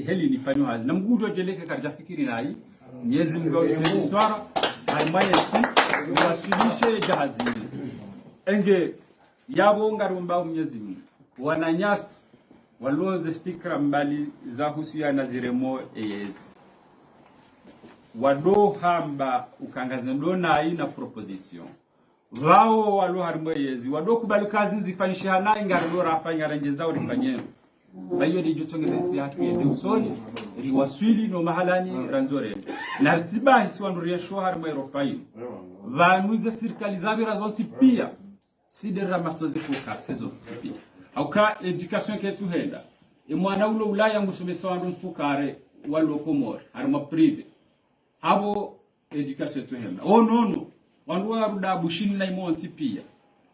heli ni fanyo hazi na mgudu wajeleke karja fikiri na hii miezi mgao swara haimayesi wasilishe jahazi enge yabo ngarumba mnyezi wananyasi waloze fikra mbali za husuya na ziremo eyezi wado hamba ukangaze ndo na hii na proposition wao walo harimo eyezi wado kubali kazi nzifanyishe hana ingarilo rafanya ranjeza urifanyeno bayo de jotongeza nti hatu yende usoni riwaswili no mahalani ranzore na ritiba hiswanduria sho harimo Europai vanuze serikali zabira zonti pia sidera masoze focus zo pia auka education ketu henda imwana ulo ulaya ngusomesa wandu mfukare walo komor harimo prive habo education tu henda no wandu waruda bushini na imonti pia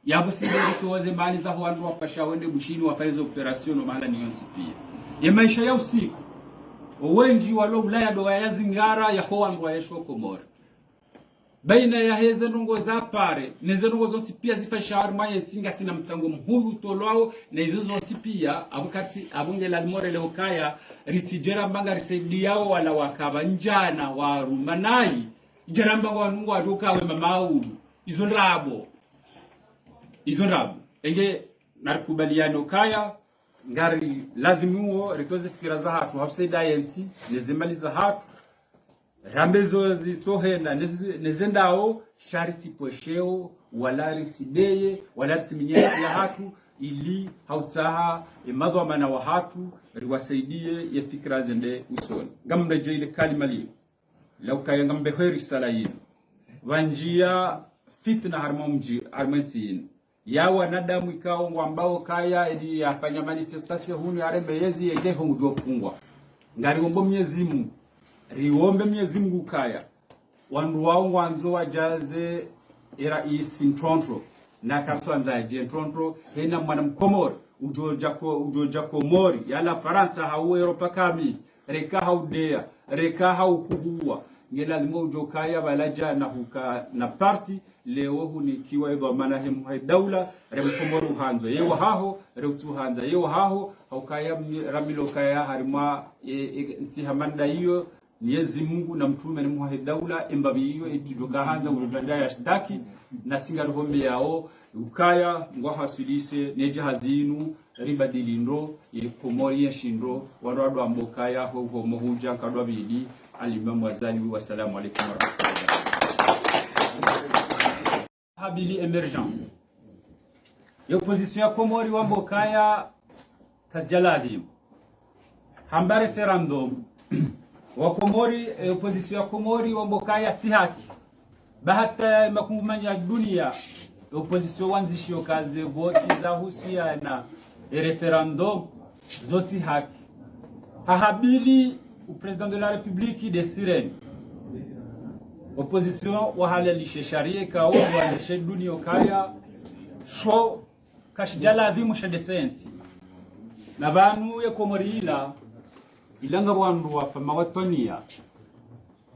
yabo sideri koze mali za wandu wapasha wende bushini wafaiza operation mahala ni yonti pia ya maisha ya usiku wengi walo ulaya do yazingara ya ho wandu wayesho komor baina ya heze nungo za pare neze nungo zonti pia zifasha harma yetsinga sina mtango mhulu tolwao na izo zonti pia abukati abunge la more leo kaya risijera mbanga risaidiao wala wakaba njana warumanai jeramba wanungu aduka we mamaulu izo rabo enge narikubaliano kaya ngari lazimiwo ritoze fikira za hatu hafseda yensi nezemali za hatu rambezo zitohenda nezendao shariti posheo wala ritideye wala ritiminyesi ya hatu ili hautaha imadho amana wa hatu riwasaidie ya fikira zende usoni ngamreje ile kalima liyo lau kaya ngambeheri sala yinu wanjia fitna harmonji armensi ya wanadamu ikao ambao kaya ili yafanya manifestation hunu ya rembe yezi yeje hongu fungwa ngari ngombo mnyezimu riombe Mwenyezi Mungu kaya wandu wao wanzo wajaze era isi Toronto na katwanza je Toronto hena mwana mkomori ujoja komori yala Faransa hau Europa kami reka haudea reka haukuhua ngela limo ujokaya balaja na huka na party leo hunikiwa hivyo maana hemu daula remkomoro hanzo yewa haho reutu hanza yewa haho haukaya ramilo kaya harima ntihamanda hiyo Mwenyezi Mungu na mtume ni muhahe daula embabi hiyo itujoka hanza urudanda ya shidaki na singa ruhombe yao ukaya ngwa hasulise neje hazinu ribadilindo komori ya shindro warado ambokaya ho mohuja kadwa bidi alimamu wazali wa salamu alaykum wa rahmatullahi habili emergence opposition ya komori wa mbokaya kasjalali hamba referendum wa komori opposition ya komori wa mbokaya tihaki bahata makumanya dunia opposition wanzishio kaze voti za husiana referendum zoti haki hahabili o président de la République de Sirène opposition wa halalishe sharia kao wa dunia kaya sho kashjala adhimu shadesenti na vanu ya komorila ilanga wandu wa famawatonia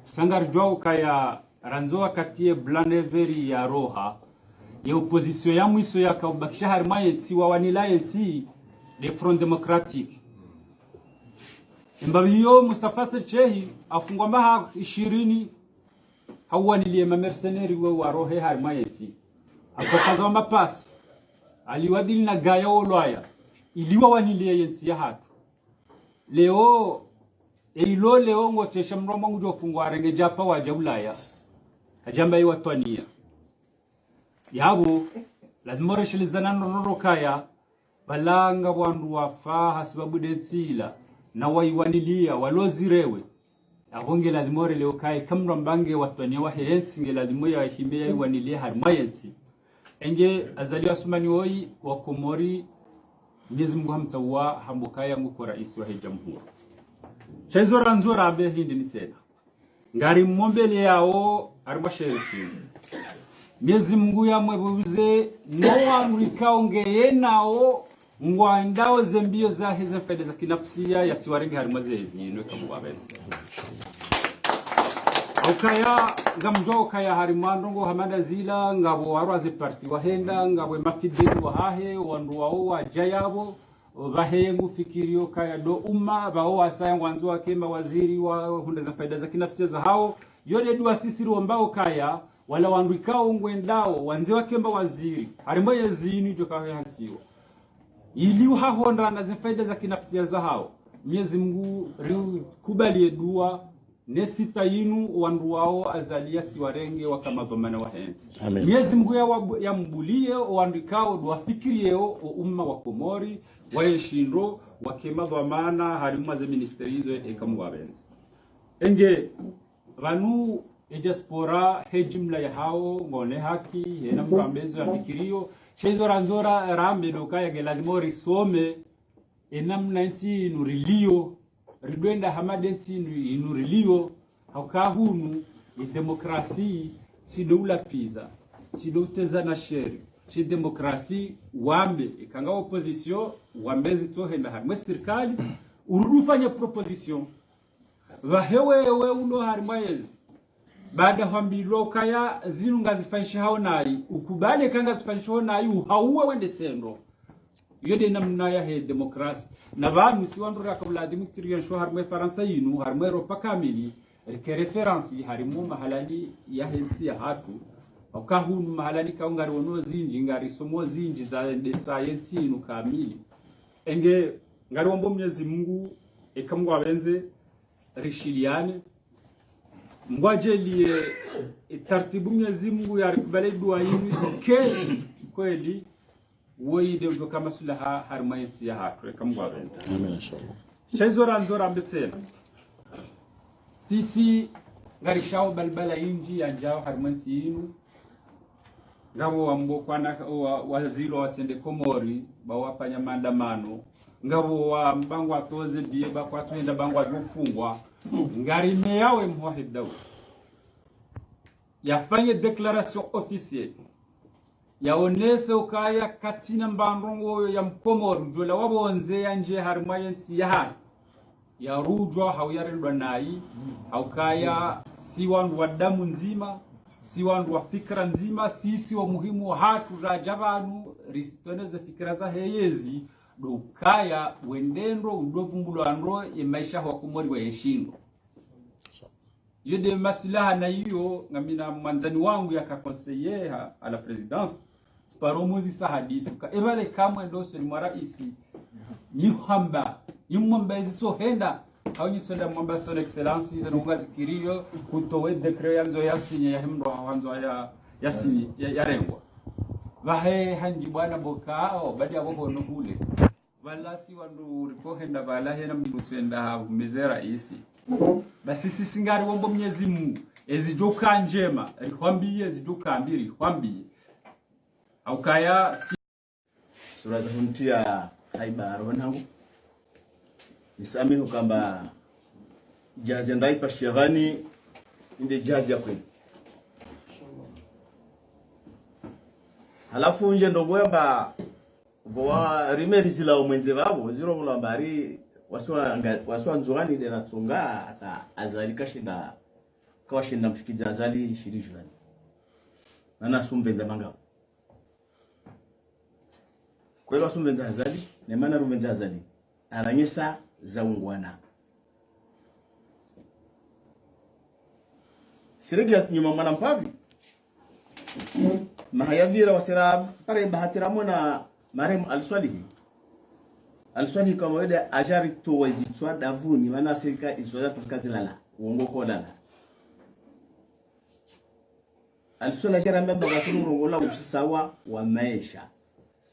sangar jwao kaya ranzoa katie blaneveri ya roha ya opposition ya mwiso ya kaubakisha harima yetsi wa wanila yetsi de Front Democratique mbabiyo Mustafa Serchehi afungwa maha 20 hawanilie mamercenari wa rohe harima yetsi akokaza mapasi aliwadili na gaya olwaya iliwa wanilie yetsi ya hatu leo leo ngotesha mroma ngujo fungwa renge japa waja ulaya ajamba yi watwania yabo lazima reshilizana norokaya balanga wandu wafa hasibabu detsila na waiwanilia walozirewe abonge lazima leo kai kamra mbange watwania wa hensi nge lazima ya himbe iwanilia harmayensi enge azali asumani woi wa komori Mwenyezi Mungu hamtawa hambukaya nguko rais wa jamhuri Chezo ranzora abe hindi ni tena ngari mmombele yao aribasherishi Mwenyezi Mungu yamwebuze no wanurikao ngeye nao ngwandao zembio za hizo fede za kinafsia yatiwarenge harimaze hizinwe kamubabeze ukaya ngamjo kaya harimandongo hamanda zila ngabo warwaze parti wahenda ngabo mafideni wahahe wandu wao wajayabo vahengu fikirio kaya do umma bao wasaya mwanzo wake mawaziri wa hunda za faida za kinafsi za hao yode dua sisi rombao kaya wala wandikao ngwendao wanze wake waziri harimbo yazini jokawe hansiwa ili uhahonda na faida za kinafsi za hao Mwenyezi Mungu kubalie dua nesita yinu wandu wao azalia tiwarenge wakamadhomana wahenzi. Mwenyezi Mungu ya mbulie wandikao dua fikirieo umma wa Komori waeshindro wakemadhomana harima za ministerizo ekamu wabenzi. Enge vanu diaspora hejimla ya hao ngone haki hena mrambezo ya fikirio shezo ranzora rambe dokaya geladimori some enamna nti nurilio ridwenda hamadensi inurilio haukahunu demokrasi si doula piza si douteza na sheri si demokrasi wambe ikanga opposition wambezi tohenda harmwe serikali urufanya proposition vahewewe uno harmwezi baada hambilo kaya zinu ngazifanyisha hao nayi ukubale kanga zifanyisha hao nayi uhauwe wende sendo yode namna ya he demokrasi na vanu si wandu rakabla dimiktriyan sho harmwe faransa yinu harmwe Europa kamili ke referensi harimu mahalani ya hensi ya hatu okahunu mahalani kaungari wono zinji ngari somo zinji za science yinu kamili enge ngari wombo Mwenyezi Mungu ekamwa benze rishiliane ngwajelie taratibu Mwenyezi Mungu ya rikubale dua yinu ke kweli woyide ndo kama sulaha harmayensi ya hatu ekamwa benze amen inshallah shezora nzora mbetsena sisi ngari shao balbala inji ya njao harmayensi yinu ngabo wambo kwana wazilo wasende Komori bawafanya maandamano ngabo wa mbango atoze die bakwa twenda bango adufungwa ngari meyawe muwahidau yafanye declaration officielle yaonese ukaya katina mbandongo ya Mkomori jola wabonze yanje harmayensi ya ya rujwa hauyarendwa nayi haukaya si wandu wa damu nzima si wandu wa fikra nzima sisi wa muhimu wa hatu rajabanu risitoneze fikra za heyezi dokaya wendendo udovumbulu andro ya maisha wa Komori wa yeshindo yode masilaha na hiyo ngamina manzani wangu ya kakonseyeha ala presidence sparomuzi sahadisuka ebale kamwe ndo seri maraisi ni mwamba izito henda au nyitsonda mwamba son excellence zanunga zikirio kutowe decret yanzo yasinye ya hemdo hanzo yasinye ya rengwa vahe hanji bwana boka badi abo no hule wala si wandu rikohenda bala hena mbutsenda mezera isi basi sisi ngari wombo Mwenyezi Mungu ezijoka njema rikwambiye ezijoka mbiri kwambiye au kaya sura za huntia haiba rohangu nisamihu kamba jazi ndai pashirani inde jazi ya kweli halafu nje ndongoyamba voa rimeri zila umwenze babo ziro mulambari waswa nzurani de natunga ata azali kashinda kawashinda mshikiza azali shirijulani nana sumbenza mangao kwelo sumbenza azali ne mana rumbenza azali aranyesa za ungwana siregi nyuma mwana mpavi mahayavira wasira pare bahatira mona marem alswalihi kama wede ajari to wazitwa davuni wana serika izwaza tukazi lala uongo ko lala alswala jara mbaba gasunu rongola usawa wa maisha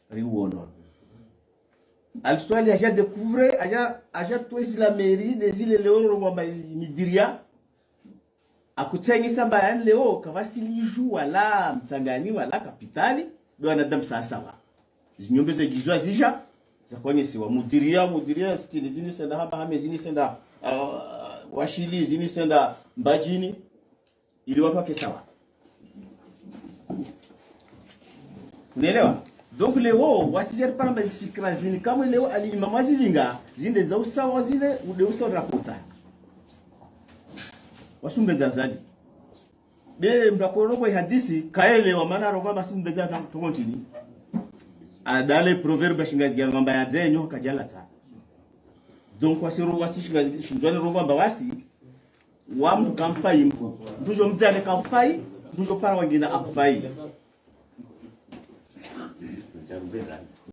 riwono alswali aja découvrir aja to isla mairie des îles Léon wa midiria akutsengi samba yan leo kavasili ju wala mtsangani wala kapitali do anadam sawa zinyombe za gizwa zija za konyesiwa mudiria stili zini senda hamba hame zini senda washili zini senda mbajini ili watu wake sawa unaelewa donc leo wasiler paramba zifikra zini kama leo alimama zilinga zinde za usawa zile ude usawa rapota wasumbeza zali be mdakoro kwa hadisi kaelewa maana roba basi mbeza za tukontini adale proverbe shingazi ya ngamba ya zenyo kajala ta donc wasiru wasi shingazi shinzwani ngamba wasi wamtu kamfai mtu ndujo mzane kamfai ndujo para wengine akufai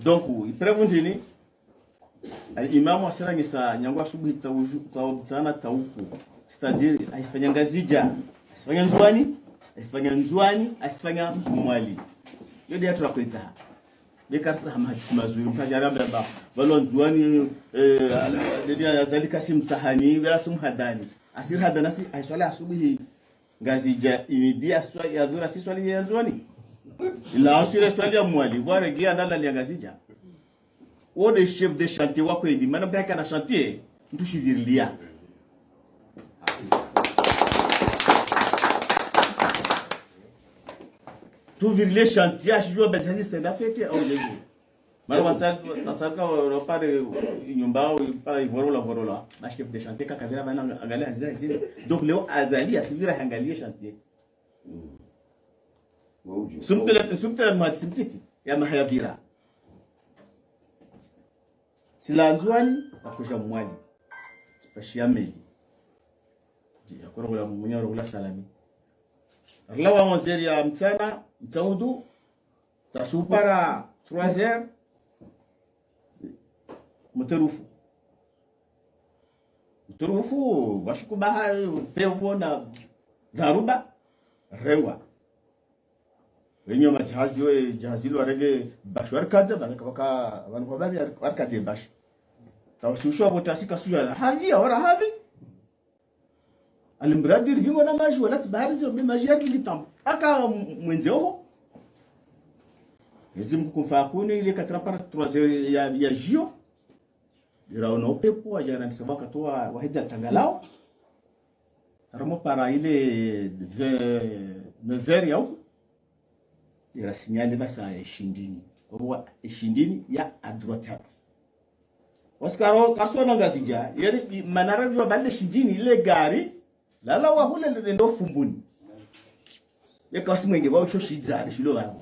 donc iprevundini imamu asira ngisa nyangwa subuhi tawuju kwa mtana tauku c'est-à-dire aifanya ngazija asifanya nzwani asifanya mwali yodi atu lakwita bekarsa hamati mazuri mpajaramba ba balon nzwani ndia zalika simsahani wala sumhadani asir hadana si aiswala asubuhi ngazija imidia swali ya dhura si swali ya nzwani ila asire swali ya mwali wale gia ndala ya ngazija wode chef de chantier wako indi mana baka na chantier ntushivirilia tu virile chantier ashijua bezasi senda fete au leji mara wasaka pare nyumba para vorola na chef de chantier kakavira bana angalia azali donc leo azali asivira hangalia chantier sumtela matsimtiti ya mahayavira silanzwani akusha mwali spashia meli yakoro munyoro kula salami arlawa 11h ya mtana mtaudu tasupara 3h mterufu washukubaha pevo na dharuba rewa wenyo majahazi we jahazi lo arege bashwar kaza baka abantu bababi arkaje bash tawashusho botasika suja havi ora havi alimbradir vingo na maji wala tibahari ndio maji yake litam aka mwenzeo ezim kumfakuni ile katrapara 3 ya jio iraona upepo ajana nisabaka toa wahija tangalao ramo para ile 9h yao ira signali basa shindini kwa shindini ya a droite hapo Oscaro kasona ngazija yeri manara jwa bale shindini ile gari lala wa hule ndo fumbuni yakasi mwenge ba usho shidza shilo babo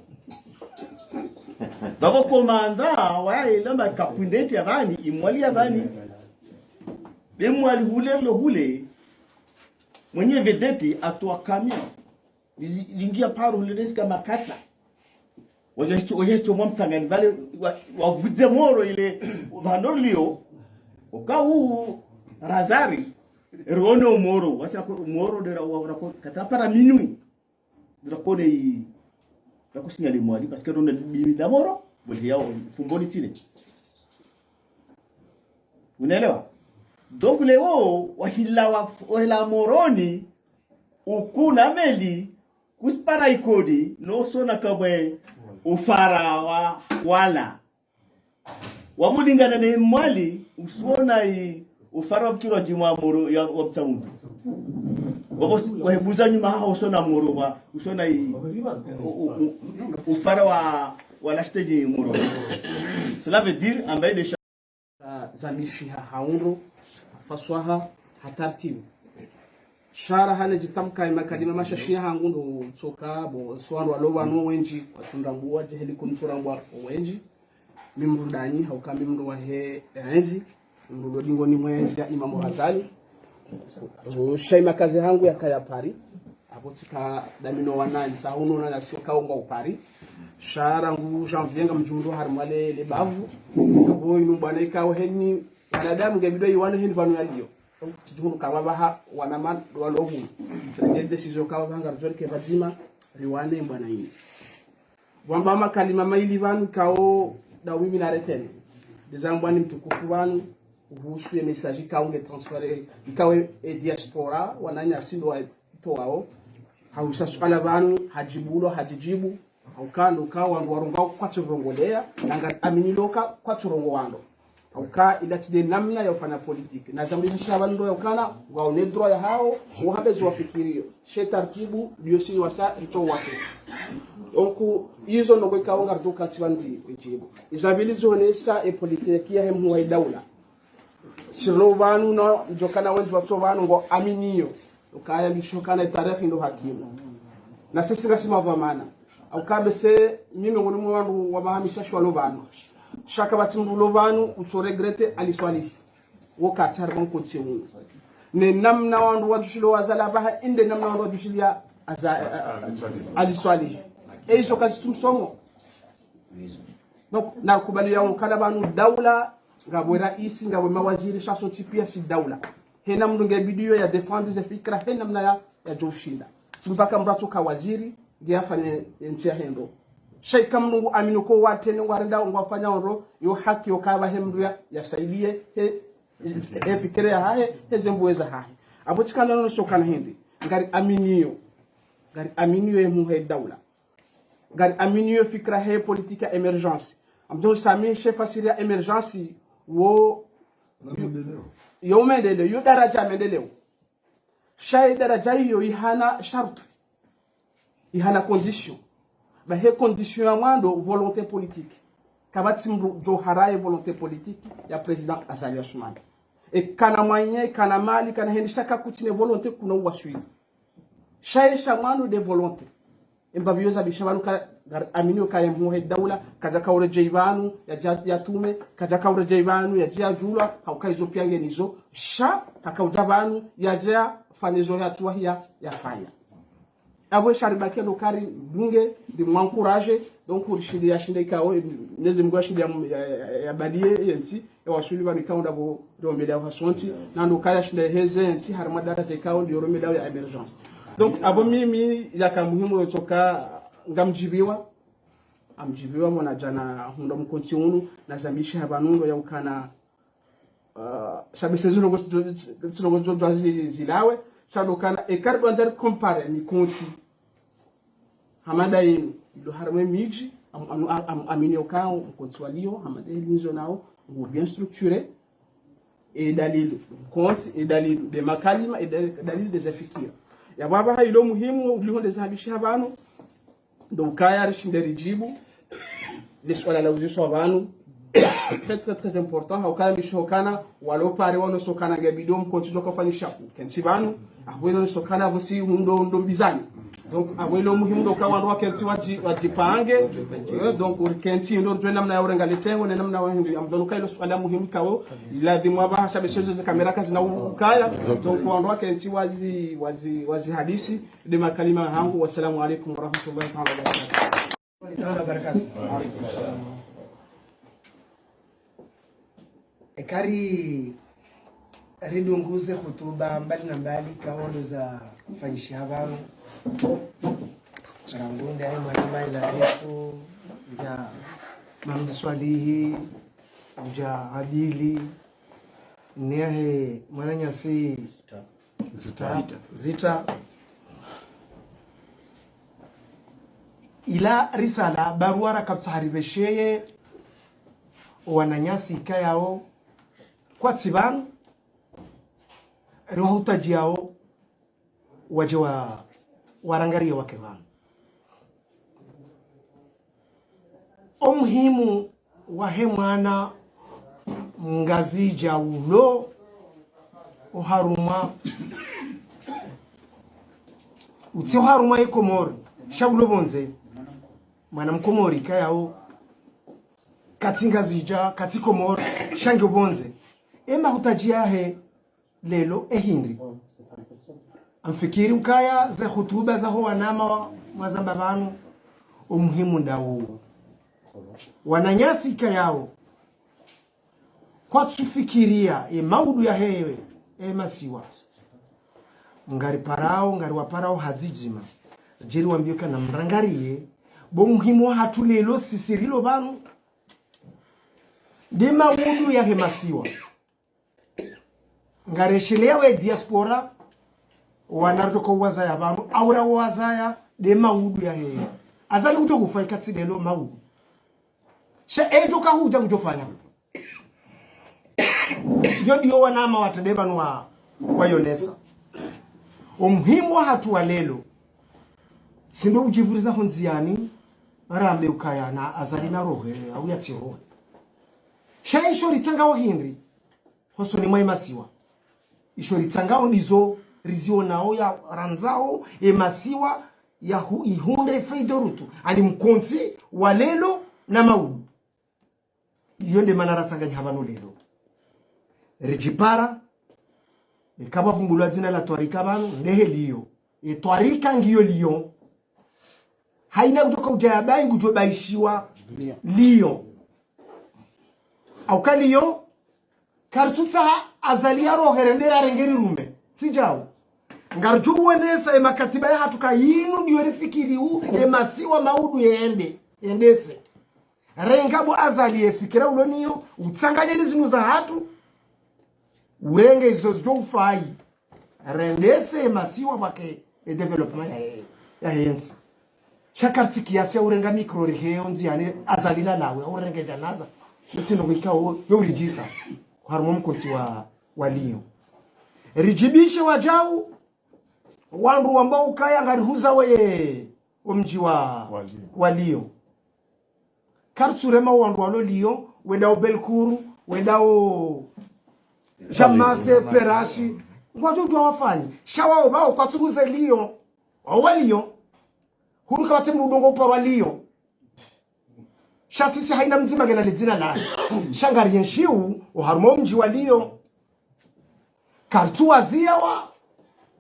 babo komanda wa ile ma kapundete abani imwali abani bemwali hule mwenye vedeti atwa kamia lingia paro hule kama katsa wajecho mwamtsangani vale wavuze moro ile vandolio ukau razari rono moro wasira moro dera wako katapara minui dera kone yakusinyali mwali parce que ronde bimida moro boli yao fumboni tile unaelewa donc leo wahila moroni ukuna meli kuspara ikodi no sona kabwe ufara wa wala wamulingana ne mwali usona ufara wabkiro jimwa moro ya wabtamudu wahebuza nyuma hao usona moro wa usona ufara wa stage moro cela veut dire ambaye de zamishi haunro faswaha hatartibu shara hane jitamka imakadima mashashia hangu ndo soka bo swanu walowa no wenji watunda mbuwa jeheli kuntura mbuwa wenji mimrudani haukami mru wa he enzi mru dingo ni mwezi ya Imamu Ghazali shaima kazi hangu ya kaya pari abotika damino wanani sahuno na soka unga upari shara ngu janvienga mjumru harmale le bavu bo inu bwana ikawo heni wanadamu ngebido yiwana heni banu yaliyo tujunu kawabaha wanaman walovu tengende sizo kawabanga rjori ke bazima riwane mbana hii wamba makalima maili vanu kao dawimi na retene dezambwani mtukufu vanu uhusu ya mesaji kaunge transfere ikawe diaspora wananya sindo wa toao hausa suala vanu hajibulo hajijibu haukando kawa warungao kwa turongolea nanga aminiloka kwa turongo wando auka ilatide namna ya ufanya politiki na zambi shabalndo yakana waone droit ya hao uhabezo wafikirio shetartibu diosi wasa ito wake onku hizo ndo kaunga duka tsibandi ijibu izabilizo honesa e politiki ya hemu wa daula sirovanu no jokana wendu watsovanu ngo aminiyo ukaya lishokana tarehe ndo hakimu na sisi rasima vamana au kabese mimi ngoni mwandu wa bahamisha shwa lovano shaka batsimbu lovano utso regrete aliswali wakati har ban continue ne namna wandu wadushilo wazala baha inde namna wandu wadushilia aliswali hizo kazi tumsomo donc na kubaliana kada banu daula ngabwe rais ngabwe mawaziri shaso tipia si daula hena mndunge bidio ya defendre ze fikra hena mna ya joshinda simpaka mratu ka waziri giafanye ntia hendo sheikh mnungu aminu ko watene warenda ngwafanya oro yo haki yo kaba hemria yasaidie he fikira ya hahe hezembweza hahe abotikana no sokana hindi ngari aminiyo muhe daula ngari aminiyo fikra he politika emergence amdo sami chef asiria emergence wo yo mendele yo daraja mendeleo shay daraja hiyo ihana shartu ihana condition ba he condition ya mwando volonté politique kabati mdo haraye volonté politique ya president Azali Assoumani e kana mwenye kana mali kana hendisha kakutine volonté kuna uwasui shay shamano de volonté embabiyoza bishabanu ka aminio ka yemho daula kaja kaure jeibanu ya tume kaja kaure jeibanu ya jia jula haukaizo piange nizo sha hakaujabanu ya jia fanezo ya tuahia ya fanya abo sharibaki lokari bunge de m'encourager donc urishidi ya shinde kawo neze mgwa shinde ya badie yensi ya wasuli bani kaunda bo rombe da hasonti nando kaya shinde heze yensi harma data te kawo ndi rombe da ya emergence donc abo mimi yaka muhimu yotoka ngamjibiwa amjibiwa mwana jana hundo mkonti unu na zamishi habanundo ya ukana shabesezo logo zilawe shadokana ekardo anzar compare ni konti hamada yenu ilo harame miji amini okao mkonti walio hamada linzo nao bien structuré et dalilu konti et dalilu de makalima et dalilu des afikira ya baba ilo muhimu ulihonde zabishi habano donc kaya rishinderi jibu les swala la uziso habano c'est très important haukana mishokana walopare wano sokana gabido mkonti joko fanisha kensibanu ahwelo sokana vosi ndo bizani donc ahwelo muhimu ndo kawandu wakensi wajipange donc urkensi ndo jwe namna ya urenga letengo na namna wa amdono kailo swala muhimu kawo lazima waba shabeshezo za kamera kazi na ukaya donc wandu wakensi wazi hadisi de makalima hangu wassalamu alaikum warahmatullahi ta'ala wabarakatuh. Ekari ridunguze hutuba mbali na mbali kaondo za fanyishi habano rangunde ayi mwanama ila arifu ya mamdi swalihi uja adili nehe mwananya si zita ila risala baruara kapsaharibesheye wananyasi ikayao kwa tsibanu roho utajiao waje warangaria wake vanu omuhimu wahe mwana ngazija ulo oharuma utse haruma ikomori shaulo bonze mwana mkomori kayao katinga zija katikomori shange bonze ema hutajiahe lelo ehindri amfikiri ukaya za hutuba za wanama mazamba vanu umuhimu ndawo wananyasi kayao kwa tufikiria maudu ya hewe masiwa ngari parao ngari waparao hazijima jeri wambioka na mrangariye bo muhimu hatu lelo sisirilo vanu de maudu ya hemasiwa ngareshelewe diaspora wanartoka wazaya bantu aura wazaya de maudu ya he azali uto kufaika tsidelo maudu sha ejo ka huja kutofanya yodi wanama watadeba nwa wayonesa umuhimu hatu walelo sindo ujivuriza honziani arambe ukaya na azali na rohe au ya chirohe sha ishori tangao hindri hoso ni masiwa ishori tangao ndizo rizio nao ya ranzao masiwa ya ihunde feidorutu ani mkonzi walelo na maudu yonde manara tsanganya habano lelo rijipara ikaba vumbulwa zina la twarika banu nehe liyo twarika ngiyo liyo haina kutoka ujayabai ngujo baishiwa liyo au kaliyo kartutsa azalia roherendera rengeri rumbe sijao ngarjubu wenesa makatiba ya hatuka yinu ndiyo rifikiri emasiwa maudu yendese rengabo azali fikira uloniyo utsanganya nizinu za hatu urenge izo ufai rendese emasiwa bake development ya yensi shakarti kiasi ya urenga mikro riheo nziani azalina nawe urenge janaza mtindo kwikao yo ulijisa harimo mkonsi waliyo rijibishe wajau wandu ambao kaya ngarihuza we omji waliyo kartsurema wandu walo liyo wedao belkuru wedao jamase perashi ngwatu ndo wafanye shawao bao kwatsuguze liyo waliyo huruka batemru udongo pa liyo shasisi haina mzima gena ledzina la shangari yenshiu uharmo mji waliyo kartu wazia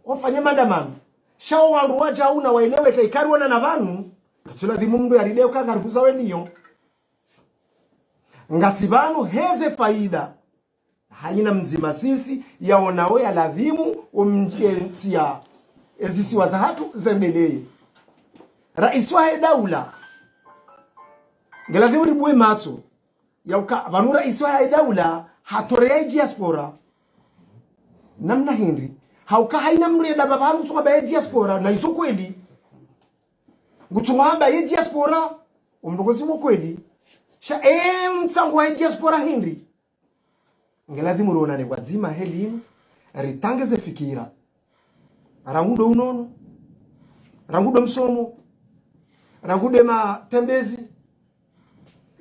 wafanye mandamano shawo wandu waja una waelewe kaikari wana na vanu katsula dhimu mndu yarideo kagarukuza weliyo ngasibanu heze faida haina mzima sisi yaonawe ya ladhimu umjensia ezisi wazahatu zendeleye raisi wa daula ngeladhimu ribuwe matso yauka vanu raisi wa daula hatorea diaspora namna hindi hauka haina mreda baba mtu kwa diaspora na iso kweli ngutuhamba ye diaspora umdogozi mo kweli sha mtsango wa diaspora hindi ngeladhimu rona ne wazima helimu ritangeze fikira rangudo unono rangudo msomo rangude matembezi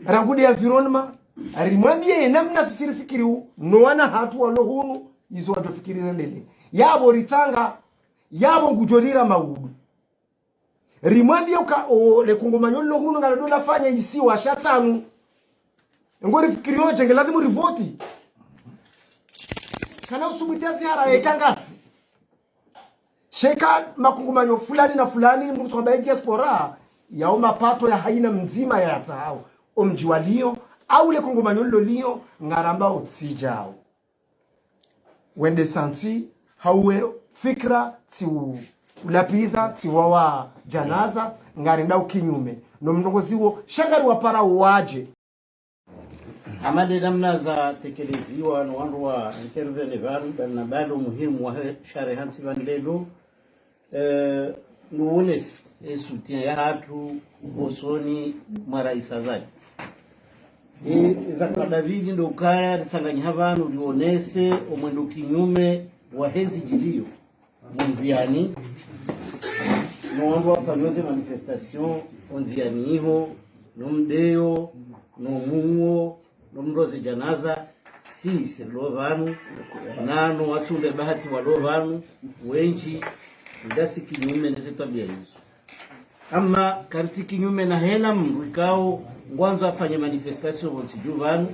rangude environment arimwambie namna sisi fikiri no wana hatu walohunu izo watofikiri ndele yabo ritanga yabo ngujolira maudu rimwambie uka le kungomanyolo lohunu ngalodola fanya isi wa shatanu ngori fikiri yote ngelazimu rivoti kana usubitia ziara ekangasi sheka makungumanyo fulani na fulani mtu kwamba diaspora yao mapato ya haina mzima ya tsao omji walio au le kungumanyolo liyo ngaramba otsijao wende santi hauwe fikra ti ulapiza ti wawa janaza ngarinda ukinyume no mnogoziwo shangari wapara waje amade namna za tekeleziwa na wandu wa intervene vanu na bado muhimu wa share hansi vandelo nuones soutien ya hatu bosoni mara isazai za David ndo kaya tsanganya havanu lionese omwendo kinyume wa hezi jilio munziani no wandu wafanyoze manifestation onziani iho no mdeo no mungo no mroze janaza si lovanu nano watunde bahati wa lovanu wenji ndasi kinyume ndizo tabia hizo ama karti kinyume na hela mrikao ngwanzo afanye manifestation wonsi juvanu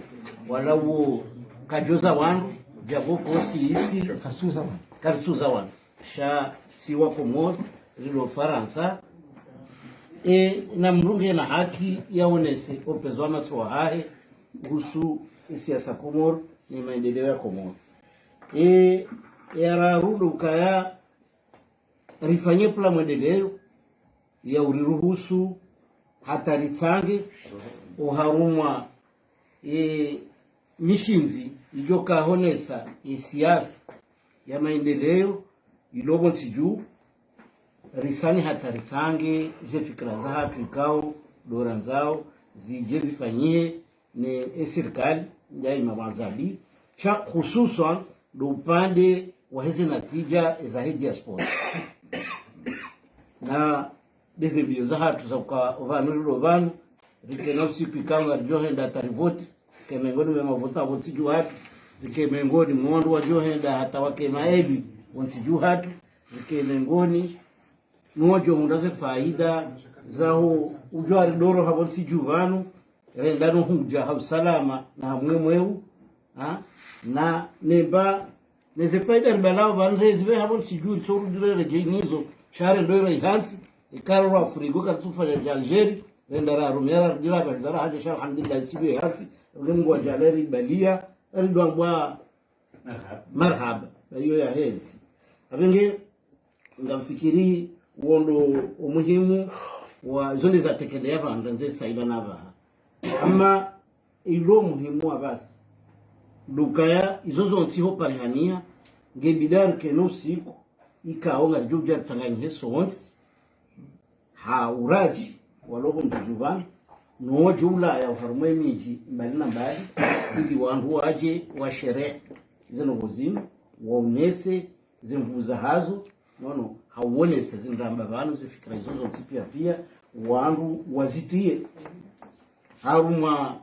wala wo kajoza wandu jabo kosi isi kartuza wandu sha siwa komor lilo faransa na mrunge na haki yaonese opezwa matwa hae kuhusu siasa komor ni maendeleo ya komor yara rudu kaya rifanye pla mwendeleo ya uriruhusu hata ritange uharumwa mishinzi ijoka honesa siasa ya maendeleo ilobo nsiju risani hata ritange ze fikra za hatu ikao dora zao zije zifanyie ne serikali ya mawazabi cha hususan do upande wa hizi natija za diaspora na dezebio za hatu za kwa vanulu vanu rikena sipikanga johenda tarivoti kemengoni we mavota wonsiju hatu rikemengoni mwondo wa johenda hata wake maebi wonsiju hatu rikemengoni nojo undaze faida zaho ujwari doro habonsi juvanu rendano huja habsalama na hamwemweu na neba neze faida ribalao bandezwe habonsi juri soru direre jenizo share ndoira ihansi ikaro wa frigo kartufa ya Algeri rendara rumera dira bazara haja sha alhamdulillah sibi ihansi ngemgo jaleri balia ridwa marhaba hiyo ya hensi abenge ngamfikiri uondo umuhimu wa zone za tekele hapa ndanze saida naba ama ilo muhimu abasi dukaya izozo ntiho parihania ngebidar keno siku ikaonga jubja tsanganyi heso once ha uraji walobo mtujubani no jula ya harumwe miji mbali na mbali ili wangu waje wa sherehe zeno bozini waonese zimvuza hazo nono hauonese zindamba bano zifikira izozo pia wangu wazitie haruma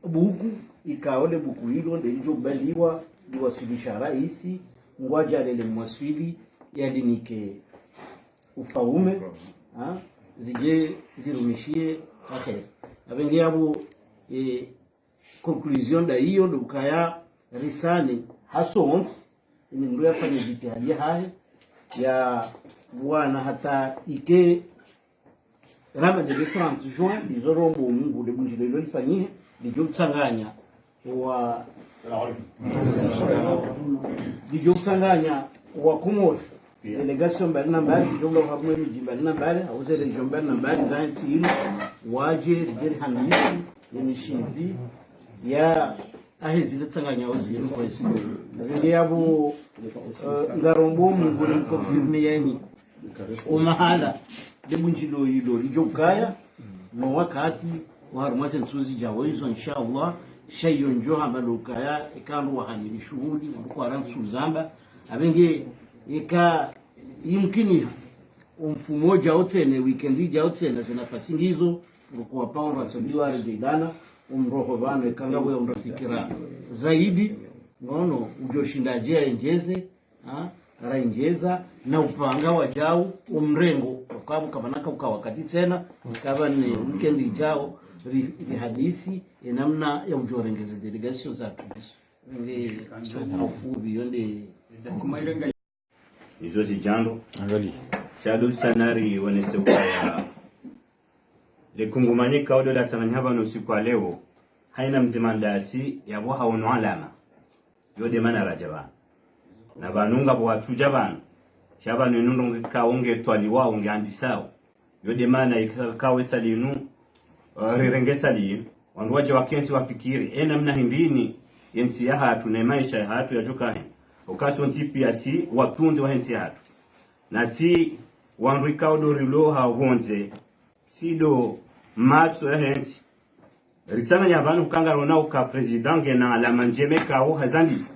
buku ikaole buku hilo ndilo baliwa liwasilisha raisi ngwaja lele mwaswili yalinike ufaume zije zirumishie akhir abengi yabo conclusion da hiyo dukaya risani hasons ni ndio yafanya jitihada haya ya bwana hata ike rama de 30 juin bizorombo mungu de bunjile lo lifanyie lijo tsanganya wa lijo tsanganya wa Komoro delegation mbali na mbali ndio hamwe miji mbali na mbali au zile region mbali na mbali za nchi waje rijeri hamisi yemishizi ya ahezile tsanganya uzile kwesi ndio yabo ngarombo mungu ni confirme yani umahala de bunjilo hilo lijokaya no wakati wa harumase nsuzi jawo hizo inshallah shayo njo amalokaya ikandu wa hamili shuhudi kwa ransu zamba abenge ika yimkini mfumo jaotene weekend jaotene zinafasi ngizo kwa paura sabiwa rejidana umroho bano ikanga wewe undafikira zaidi ngono ujoshindaje enjeze rainjeza na upanga wajao umrengo ukabu kabanaka ukawakati tena ikaba ni weekend ijao hadisi namna ya ujorengeze delegation za tubiso nge afubi yonde izo zijando angali shadu sanari wanese kwa lekungumanye kaudo la tsamanya haba no siku leo haina mzimandasi yabo hawono alama yode mana rajaba na banunga bo watuja bana shaba nundo kaonge twaliwa onge andisao yode mana ikakawe salinu rerengesa li wanduaje wakensi wafikiri namna hindini yensi ya hatu na maisha ya hatu ya joka okaso ntipi asi watunde wa hensi hatu na si wanrika odorilo haonze sido matso ya hensi ritana ya banu kanga rona uka president gena la manjeme kao hazandisa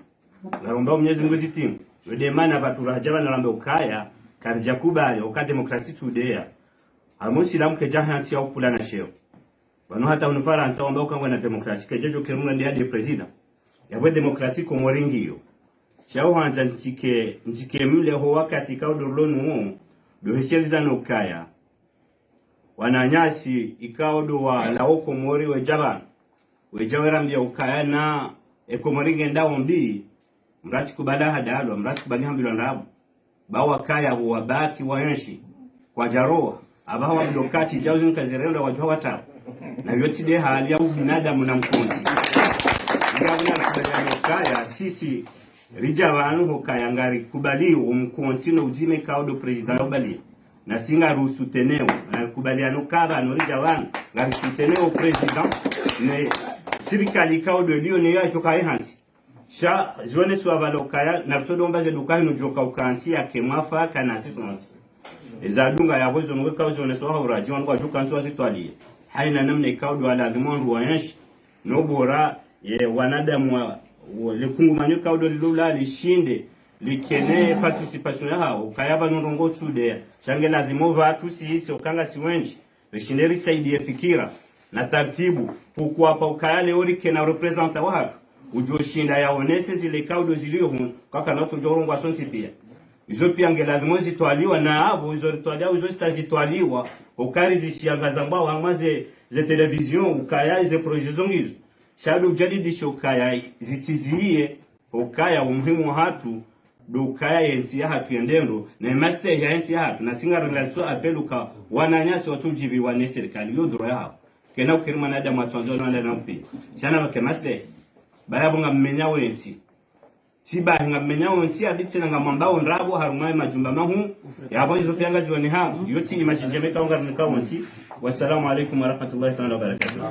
garomba mnyezi nguzi timu yode mana baturaja bana lambe ukaya karja kubali uka demokrasi tudea amusi lamke jahansi ya upula na sheo bano hata unufaransa wamba ukangwa na demokrasi kejejo kirumuna ndi hadi president yabwe demokrasi komoringio chao hanza nsike mle ho wakati ka odorlonu do hesheliza no kaya wananyasi ikaodo wa laoko mori wejawera mbia ukaya na ekomoringe ndawo mbi mrati kubala hadalo mrati kubali hambilo ndabu bawa kaya wabaki wayenshi kwa jaroa abawa mdokati jauzi nkazirenda wajua watabu na yoti de hali ya binadamu na mkonzi kaya sisi rijawanu hokaya ngari kubali umkonzi no ujime kaudo president obali na singa rusu teneo na kubaliano kaba no rijawanu ngari suteneo president ne sirikali kaudo liyo ne yacho kai hansi sha zone swavalo kaya na tsodomba ze dukai no joka ukansi yake mwafa kana sisonsi ezadunga ya bozo no kauzo ne so hawraji wanwa joka nso azitwali haina namna ikaudo ala dhimwangu wayanshi nobora ye wanadamu lekungumanyo kaudo lula lishinde likene participation ya hao kayaba nondongo tsude change la dhimo vatu sisi okanga siwenji lishinde risaidie fikira na taratibu pokwa pa ukayale ori kena representa watu ujoshinda yaonese zile kaudo ziliyo kaka nato jorongwa sonsi pia izo pia ngelazimo zitwaliwa na hapo izo ritwaliwa izo sazitwaliwa ukari zishiangaza mbao hamaze ze television ukaya ze projection hizo shadu jadidisho ukaya zitizie ukaya umuhimu hatu do ukaya yensi ya hatu yendendo na master ya yensi ya hatu na singa relation apeluka wananyasi watujibi wane serikali yodro yao kena ukirima na damu atonzo na nampi shana make master bayabo ngamenya wensi siba ngamenya wensi aditse nga mambao nrabo harumai majumba mahu yabo izo pyanga zioni ha yoti imajinjeme kaunga nikaonsi. Wassalamu alaikum warahmatullahi ta'ala wabarakatuh.